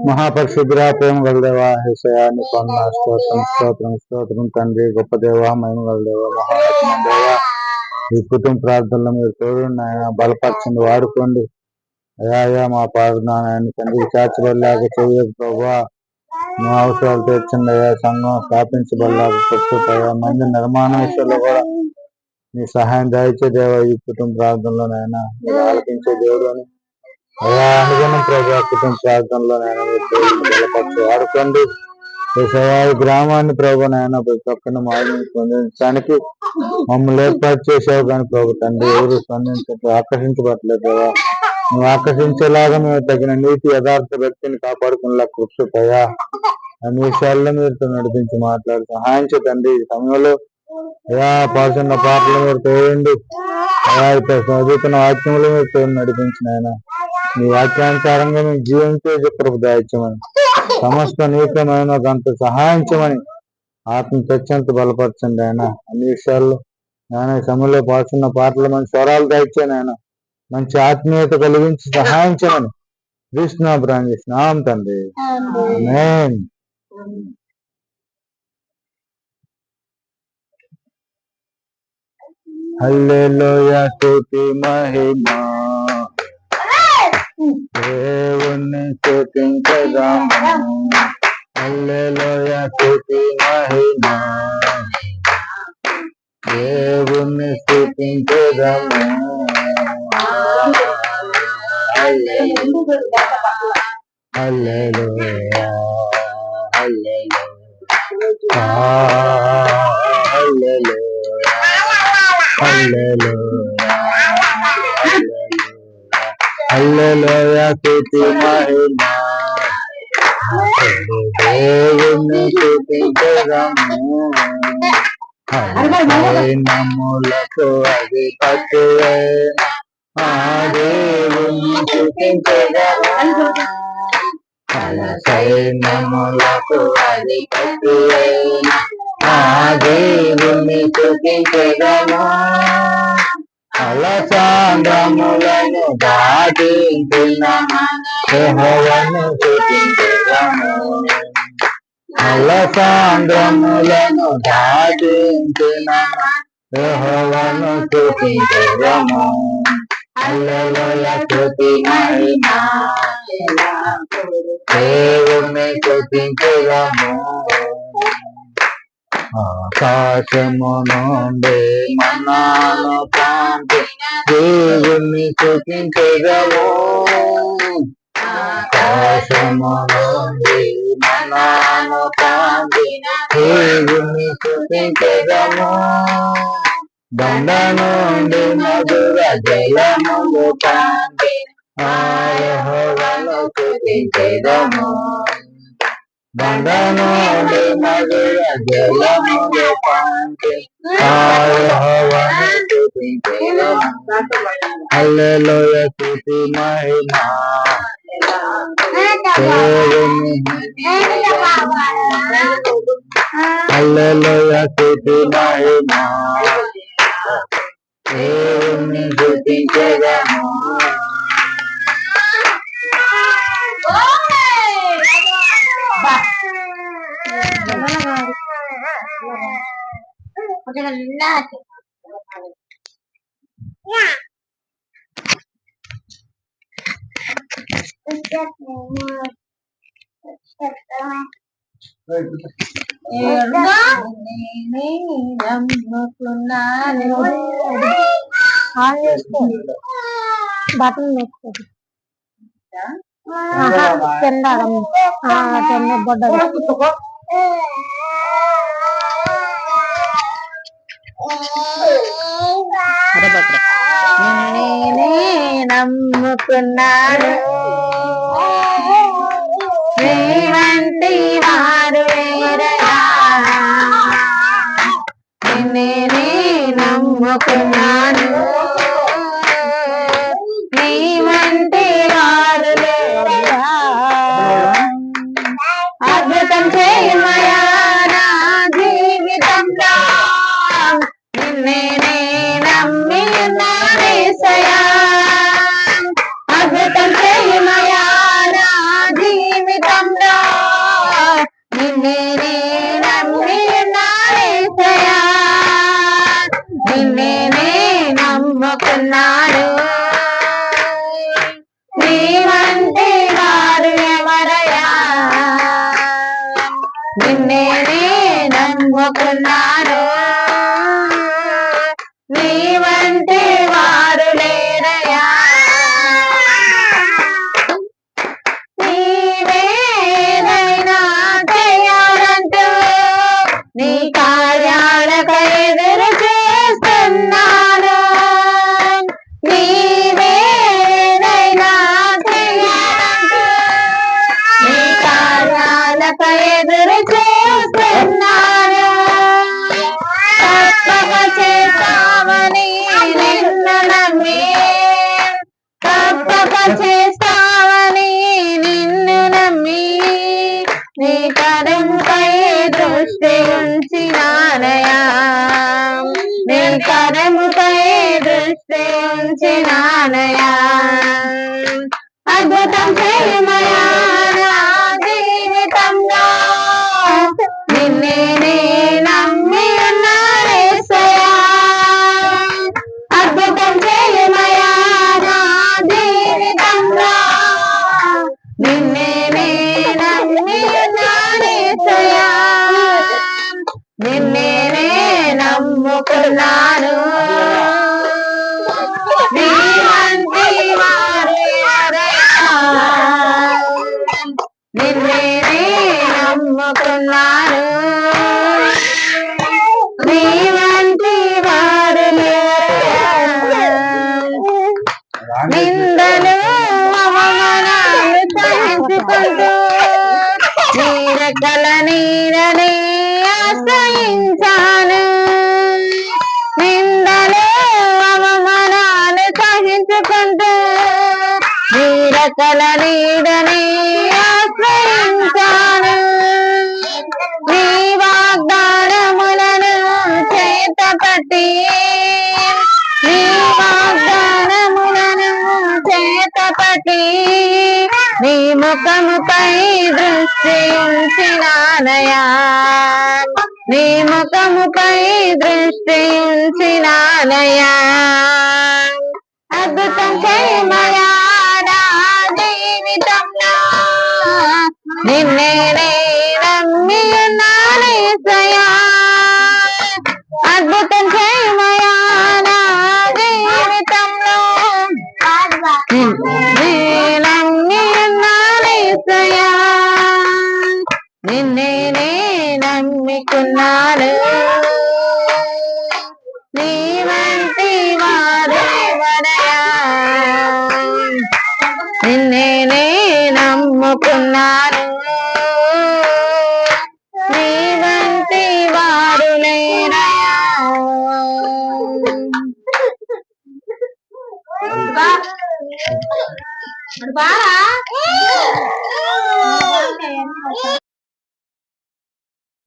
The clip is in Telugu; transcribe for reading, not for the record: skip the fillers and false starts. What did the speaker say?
మహాపరిశుద్ధుడా, ప్రేమ గలదేవా యేసయ్యా, నీ కొండ స్తోత్రం స్తోత్రం స్తోత్రం తండ్రి. గొప్ప దేవ, మహిమ గలదేవ, మహాత్మ దేవ, ఈ కుటుంబ ప్రార్థనలో మీరు తోడుండి ఆయన బలపరచండి, వాడుకోండి అయ్యా. మా ప్రార్థన తండ్రి చేర్చబడలేక చేయకు ప్రభా, మా అవసరాలు తీర్చండి అయ్యా. సంఘం స్థాపించబడలేక కొట్టుపోయా, మంది నిర్మాణ విషయంలో కూడా మీ సహాయం దయచే దేవ. ఈ కుటుంబ ప్రార్థనలోనైనా మీరు ఆలకించే దేవుడు అని అయ్యా అనుగుణం ప్రభా. కుటుంబ ప్రార్థనలోనైనా మీరు బలపరిచి వాడుకోండి ఈ గ్రామాన్ని ప్రభునైనా ప్రతి ఒక్కరిని మార్గం పొందించడానికి మమ్మల్ని ఏర్పాటు చేసావు. కానీ ప్రభు తండ్రి ఎవరు ఆకర్షించబడలేదు ప్రభా. నువ్వు ఆకర్షించేలాగా మేము తగిన నీతి యథార్థ వ్యక్తిని కాపాడుకునేలా కృషిపోయా. అన్ని విషయాల్లో మీరు నడిపించి మాట్లాడు సహాయం చేయండి. ఈ సమయంలో అయా పాడుతున్న పాటలు మీరు తోయండి అయా. ఇప్పుడు చదువుతున్న వాక్యములు మీరు తోడు నడిపించిన ఆయన మీ వాక్యానుసారంగా మేము జీవించే కృప దాయిచ్చమని, సమస్త నీకమైన అంత సహాయించమని, ఆత్మ తెచ్చంత బలపరచండి ఆయన. అన్ని విషయాల్లో నేను ఈ సమయంలో పాడుతున్న పాటలు మంచి స్వరాలు దాయిచ్చాను ఆయన. మంచి ఆత్మీయత కలిగించి సహాయించమని కృష్ణ ప్రాణిస్తున్నాం తండ్రి. ఆమేన్. హల్లెలూయా, స్తుతి మహిమ దేవుని స్తుతించదాము. హల్లెలూయా, స్తుతి మహిమ దేవుని స్తుతించదాము. హల్లెలూయా, హల్లెలూయా, హల్లెలూయా, హల్లెలూయా, హల్లెలూయా, స్తుతి మహిమ దేవుని స్తుతించదాము. నమ్ములకు అధిపతి అయిన ఆ దేవుని స్తుతించదాము. సైన్యములకు అధిపతి అయిన ఆ దేవుని స్తుతించదాము. అలసాంద్రములను దాటించిన యెహోవాను స్తుతించదాము. అలసాంద్రములను దాటించిన యెహోవాను స్తుతించదాము. హల్లెలూయా, స్తుతి మహిమ దేవుని స్తుతించదాము. ఆకాశము నుండి మన్నాను పంపిన దేవుని స్తుతించదాము. ఆకాశము నుండి మన్నాను పంపిన దేవుని స్తుతించదాము. బండ నుండి మధుర జలములు పంపిన ఆ యెహోవాను స్తుతించదాము. బండ నుండి మధుర జలములు పంపిన ఆ యెహోవాను స్తుతించదాము. హల్లెలూయా, స్తుతి మహిమ దేవుని హల్లెలూయా, స్తుతి మహిమ దేవుని స్తుతించదాము. బటన్ నొక్కండి కింద బొడ్డ నేనే నమ్ముకున్నాను నీవంటి వారు వేరగా. నేనే నమ్ముకున్నాను నీవంటి వారు వేరగా. అద్భుతం చేయమయా నా జీవితంలో నిన్నే నమ్మి ఉన్నానేసయ్యా. అద్భుతం చేయమయా నా నమ్ముకున్నాను నీ వంటి వారు లేరయ్యా నీవేదైనా చేయాలంటూ నీ కార్యాలకు ఎదురు చేస్తున్నాను నీవేదైనా చేయాలంటూ నీ కార్యాలకు ఎదురు చేస్తున్నాను తప్పక చేస్తామని నిన్ను నమ్మి తప్పక చేస్తామని నిన్ను నమ్మి నీ కరముపై దృష్టి ఉంచినానయా నీ కరముపై దృష్టి ఉంచినానయా అద్భుతం చేయమయా నా జీవితంలో నిన్నే నే నమ్మి ఉన్నానేసయ్యా అద్భుతం చేయమయా నా జీవితంలో నిన్నే నే నమ్మి ఉన్నానేసయ్యా నిన్నే నే నమ్ముకున్నాను నీ వంటి వారు ఎవరయ్యా నిన్నే నే నమ్ముకున్నాను నీ వంటి వారు ఎవరయ్యా నిందలు అవమానాలు సహించుకుంటూ నీ రెక్కల నీడనే ఆశ్రయించాను నిందలు అవమానాలు సహించుకుంటూ నీ రెక్కల నీడనే ఆశ్రయించాను నీ వాగ్దానములను చేతపట్టి నీ వాగ్దానములను చేతపట్టి నీ ముఖముపై దృష్టి ఉంచినానయా నీ ముఖముపై దృష్టి ఉంచినానయా అద్భుతం చేయమయా నా జీవితంలో నిన్నే నే నమ్మి ఉన్నానేసయ్యా అద్భుతం చేయమయా నా జీవితంలో నిన్నే నమ్మి ఉన్నానేసయ్యా నిన్నే నే నమ్ముకున్నాను నీ వంటి వారు ఎవరయ్యా నిన్నే నే నమ్ముకున్నాను నీ వంటి వారు లేరయ్యా బాగా